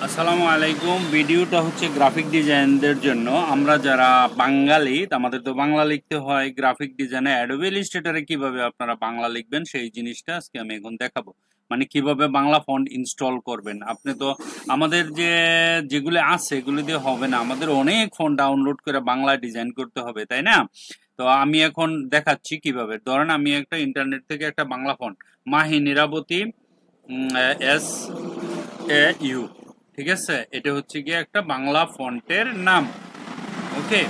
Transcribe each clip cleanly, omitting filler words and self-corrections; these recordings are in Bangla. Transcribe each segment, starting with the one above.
আসসালামু আলাইকুম। ভিডিওটা হচ্ছে গ্রাফিক ডিজাইনদের জন্য। আমরা যারা বাঙালি, আমাদের তো বাংলা লিখতে হয়। গ্রাফিক ডিজাইনে অ্যাডোবি ইলাস্ট্রেটরে কিভাবে আপনারা বাংলা লিখবেন সেই জিনিসটা আজকে আমি এখন দেখাবো। মানে কিভাবে বাংলা ফন্ট ইনস্টল করবেন। আপনি তো আমাদের যেগুলো আছে এগুলো দিয়ে হবে না, আমাদের অনেক ফন্ট ডাউনলোড করে বাংলা ডিজাইন করতে হবে, তাই না? তো আমি এখন দেখাচ্ছি কিভাবে। ধরেন আমি একটা ইন্টারনেট থেকে একটা বাংলা ফন্ট মাহি নিরাপতি এস এ ইউ, ঠিক আছে, এটা হচ্ছে গিয়ে একটা বাংলা ফন্টের নাম। ওকে,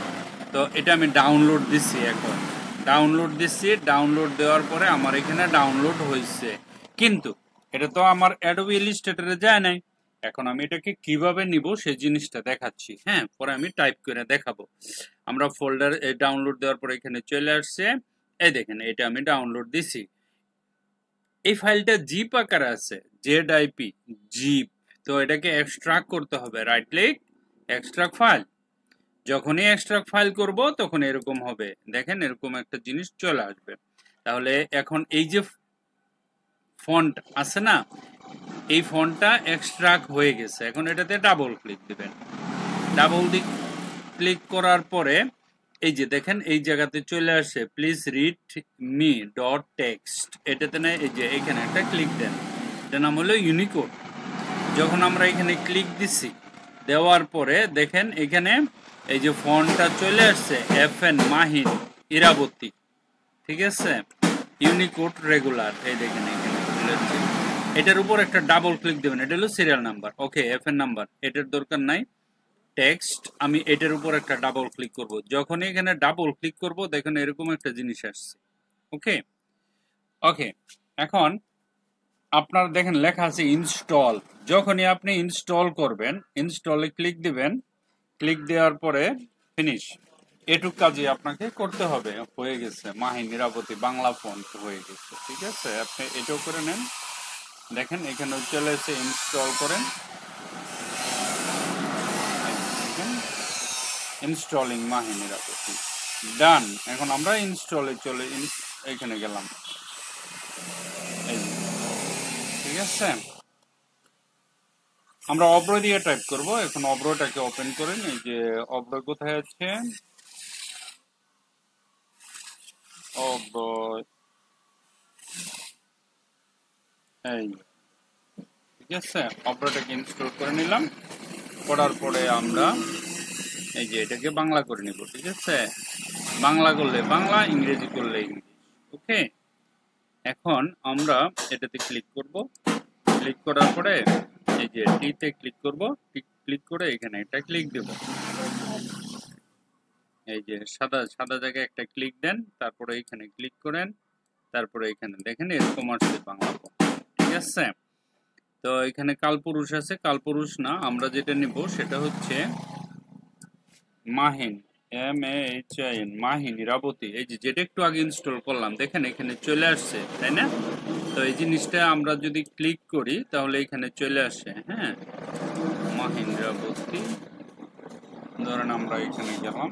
তো এটা আমি ডাউনলোড দিচ্ছি। এখন ডাউনলোড দেওয়ার পরে আমার এখানে ডাউনলোড হয়েছে, কিন্তু এটা তো আমার অ্যাডোবি ইলাস্ট্রেটরে যায় নাই। এখন আমি এটাকে কিভাবে নিব সেই জিনিসটা দেখাচ্ছি। হ্যাঁ, পরে আমি টাইপ করে দেখাবো। আমরা ফোল্ডার ডাউনলোড দেওয়ার পরে এখানে চলে আসছে। এই দেখেন, এটা আমি ডাউনলোড দিছি। এই ফাইলটা জিপ আকারে আছে, জেড-আইপি জিপ। তো এটাকে এক্সট্রাক্ট করতে হবে। Right click, extract file. যখনই এক্সট্রাক্ট ফাইল করব তখন এরকম হবে, দেখেন এরকম একটা জিনিস চলে আসবে। তাহলে এখন এই যে ফন্ট আছে না, এই ফন্টটা এক্সট্রাক্ট হয়ে গেছে। এখন এটাতে ডাবল ক্লিক দিবেন। ডাবল ক্লিক করার পরে এই যে দেখেন এই জায়গাতে চলে আসে please read me dot text. এটাতে না, এই যে এখানে একটা ক্লিক দেন, এটার নাম হলো ইউনিকোড। যখন আমরা এখানে ক্লিক দিচ্ছি, দেওয়ার পরে দেখেন এখানে এই যে ফন্টটা চলে আসছে FN মাহিন ইরাবতী, ঠিক আছে, ইউনিকোড রেগুলার। এই দেখেন এখানে চলে আসছে। এটার উপর একটা ডাবল ক্লিক দেবেন, এটা হলো সিরিয়াল নাম্বার। ওকে, FN নাম্বার এটার দরকার নাই। টেক্সট, আমি এটার উপর একটা ডাবল ক্লিক করব। যখন এখানে ডাবল ক্লিক করব দেখেন এরকম একটা জিনিস আসছে। ওকে ওকে, এখন আপনার দেখেন লেখা আছে ইনস্টল। যখনই আপনি ইনস্টল করবেন, ইনস্টলে ক্লিক দিবেন। ক্লিক দেওয়ার পরে ফিনিশ। এটুক কাজই আপনাকে করতে হবে। হয়ে গেছে, মাহি নিরাপত্তি বাংলা ফন্ট হয়ে গেছে, ঠিক আছে। আপনি এটাও করে নেন। দেখেন এখানে চলে এসে ইনস্টল করেন। ইনস্টলিং মাহি নিরাপত্তি ডান। এখন আমরা ইনস্টলে এখানে গেলাম, ঠিক আছে। আমরা অব্র দিয়ে টাইপ করব। এখন অব্রটাকে ওপেন করেন। এই যে অব্র কোথায় আছে, অব্র এই, ঠিক আছে। অব্রটাকে ইনস্টল করে নিলাম। করার পরে আমরা এই যে এটাকে বাংলা করে নিব, ঠিক আছে। বাংলা করলে বাংলা, ইংরেজি করলে ইংরেজি। ওকে, এখন আমরা এটাতে ক্লিক করব। ক্লিক করার পরে এই যে টিতে ক্লিক করব। ক্লিক করে এখানে এটা ক্লিক দেব। এই যে সাদা সাদা জায়গায় একটা ক্লিক দেন, তারপরে এখানে ক্লিক করেন, তারপরে এখানে দেখেন এরকম আসছে বাংলা, ঠিক আছে। তো এখানে কালপুরুষ আছে, কালপুরুষ না, আমরা যেটা নিব সেটা হচ্ছে মাহিন, MAHIN মাহিন ইরাবতী। এই যে যেটা একটু আগে ইনস্টল করলাম, দেখেন এখানে চলে আসছে, তাই না? তো এই জিনিসটা আমরা যদি ক্লিক করি তাহলে এখানে চলে আসে। হ্যাঁ, মাহিন ইরাবতী। ধরেন আমরা এখানে গেলাম।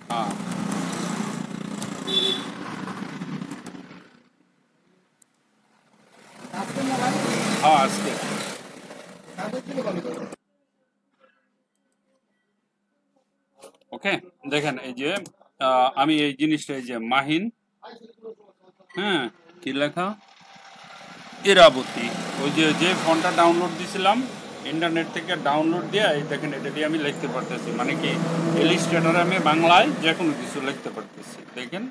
হ্যাঁ, আজকে ওকে, দেখেন এই যে আমি এই জিনিসটা, এই যে মাহিন, হ্যাঁ, কি লেখা, ইরাবতী। ওই যে ফন্টটা ডাউনলোড দিছিলাম ইন্টারনেট থেকে, ডাউনলোড দিয়ে এই দেখেন এটা দিয়ে আমি লিখতে পারতেছি। মানে কি, ইলাস্ট্রেটরে আমি বাংলায় যে কোনো কিছু লিখতে পারতেছি। দেখেন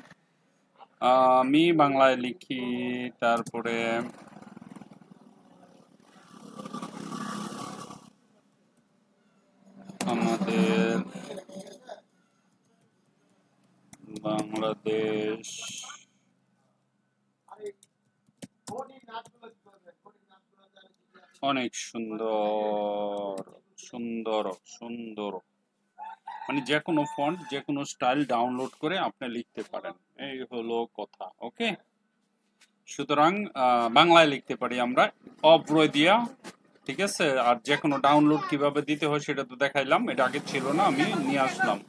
আমি বাংলায় লিখি, তারপরে আমাদের বাংলাদেশ অনেক সুন্দর সুন্দর সুন্দর। মানে যে কোনো ফন্ট, যে কোনো স্টাইল ডাউনলোড করে আপনি লিখতে পারেন, এই হলো কথা। ওকে, সুতরাং বাংলায় লিখতে পারি আমরা অব্র দিয়া, ঠিক আছে। আর যে কোনো ডাউনলোড কিভাবে দিতে হয় সেটা তো দেখাইলাম, এটা আগে ছিল না, আমি নিয়ে আসলাম।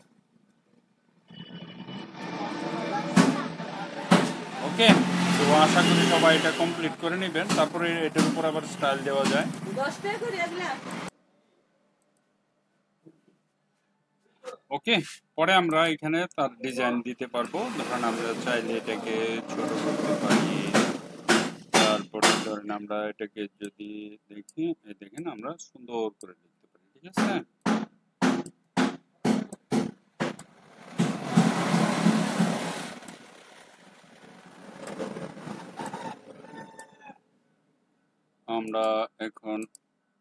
ওকে, তো আশা করি সবাই এটা কমপ্লিট করে নেবেন, তারপরে এটার উপর আবার স্টাইল দেওয়া যায়। ওকে, পরে আমরা এখানে তার ডিজাইন দিতে পারবো। ধরেন আমরা চাইলে এটাকে ছোট করতে পারি, তারপরে ধরেন আমরা এটাকে যদি দেখি, দেখেন আমরা সুন্দর করে লিখতে পারি। ঠিক আছে, আমরা এখন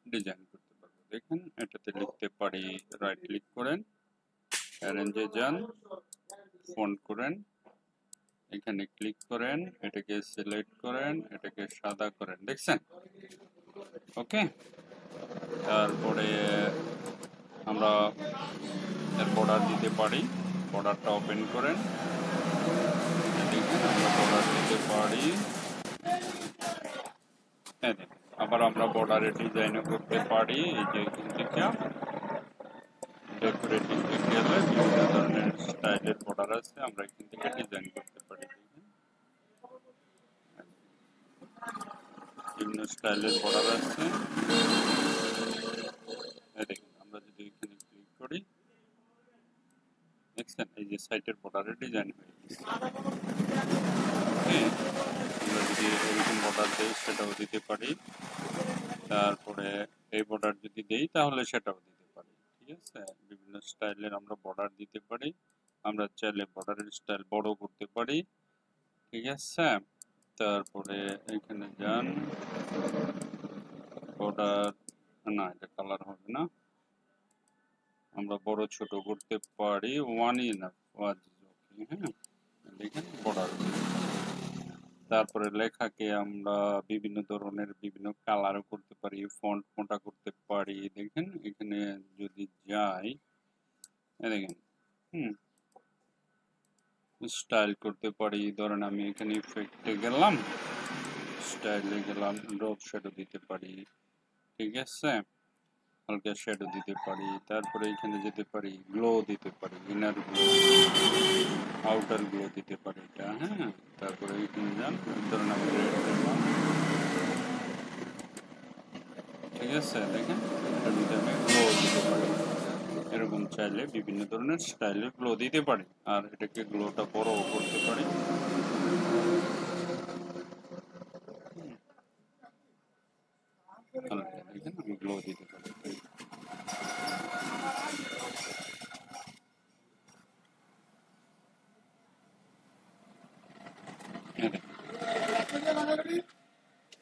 ডিজাইন করতে পারবো। দেখেন এটাতে লিখতে পারি, রাইট ক্লিক করেন, অ্যারেঞ্জে যান, ফন্ট করেন, এখানে ক্লিক করেন, এটাকে সিলেক্ট করেন, এটাকে সাদা করেন। দেখছেন? ওকে, তারপরে আমরা এর বর্ডার দিতে পারি। বর্ডারটা ওপেন করেন, দেখেন আমরা বর্ডার দিতে পারি। আবার আমরা বর্ডারে ডিজাইনও করতে পারি। এই যে এখান থেকে ডেকোরেটিভ গেলে বিভিন্ন ধরনের স্টাইলের বর্ডার আছে, আমরা এখান থেকে ডিজাইন করতে পারি। বিভিন্ন স্টাইলের বর্ডার আছে, দেখুন আমরা যদি এখানে ক্লিক করি, দেখছেন এই যে সাইটের বর্ডারে ডিজাইন হয়ে গেছে। আমরা যদি এরকম বর্ডার দিই সেটাও দিতে পারি, তারপরে এই বর্ডার যদি দেই তাহলে সেটাও দিতে পারি। ঠিক আছে, বিভিন্ন স্টাইলের আমরা বর্ডার দিতে পারি। আমরা চাইলে বর্ডারের স্টাইল বড় করতে পারি। ঠিক আছে, তারপরে এখানে যান, বর্ডার না, এটা কালার হবে না, আমরা বড় ছোট করতে পারি। ওয়ান ইনাফ, হ্যাঁ দেখেন বর্ডার। তারপরে লেখাকে আমরা বিভিন্ন ধরনের বিভিন্ন কালারও করতে পারি, ফন্ট মোটা করতে পারি। দেখেন এখানে যদি যাই, দেখেন স্টাইল করতে পারি। ধরেন আমি এখানে ইফেক্টে গেলাম, স্টাইলে গেলাম, ড্রপ শ্যাডো দিতে পারি। ঠিক আছে, হালকা শ্যাডো দিতে পারি। তারপরে এখানে যেতে পারি, গ্লো দিতে পারি, ইনার গ্লো, আউটার গ্লো দিতে পারি এটা। হ্যাঁ, তারপরে এখানে যান, ধরেন আমি রেড দিলাম। ঠিক আছে, দেখেন এটার মধ্যে আমি গ্লো দিতে পারি। এরকম চাইলে বিভিন্ন ধরনের স্টাইলের গ্লো দিতে পারি, আর এটাকে গ্লোটা বড় করতে পারি। দেখেন আমি গ্লো দিতে পারি।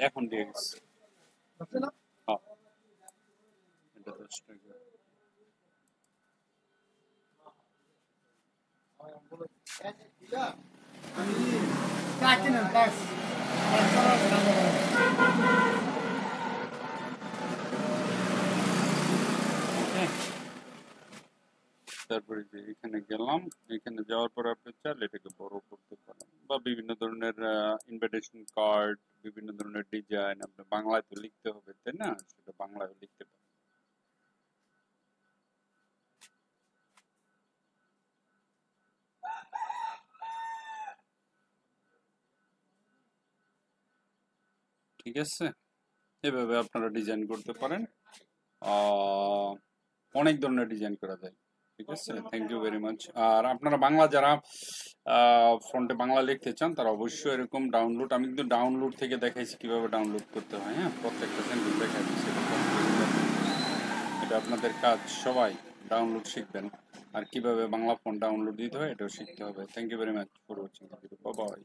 এখন দিয়ে গেছে, এটা 10 টাকা। তারপরে যে এখানে গেলাম, এখানে যাওয়ার পর আপনি চাইলে এটাকে বড় করতে পারেন, বা বিভিন্ন ধরনের ইনভিটেশন কার্ড, বিভিন্ন ধরনের ডিজাইন আপনি বাংলায় তো লিখতে হবে, তাই না? সেটা বাংলায় লিখতে পারেন। ঠিক আছে, এভাবে আপনারা ডিজাইন করতে পারেন। অনেক ধরনের ডিজাইন করা যায়। ঠিক আছে, থ্যাংক ইউ ভেরি মাচ। আর আপনারা বাংলা যারা ফ্রন্টে বাংলা লিখতে চান তারা অবশ্যই এরকম ডাউনলোড, আমি কিন্তু ডাউনলোড থেকে দেখাইছি কিভাবে ডাউনলোড করতে হয়। হ্যাঁ, প্রত্যেকটা সেন্টেন্স দেখাই দিচ্ছি, এটা আপনাদের কাজ। সবাই ডাউনলোড শিখবেন, আর কিভাবে বাংলা ফন্ট ডাউনলোড দিতে হয় এটাও শিখতে হবে। Thank you very much for watching. Bye by.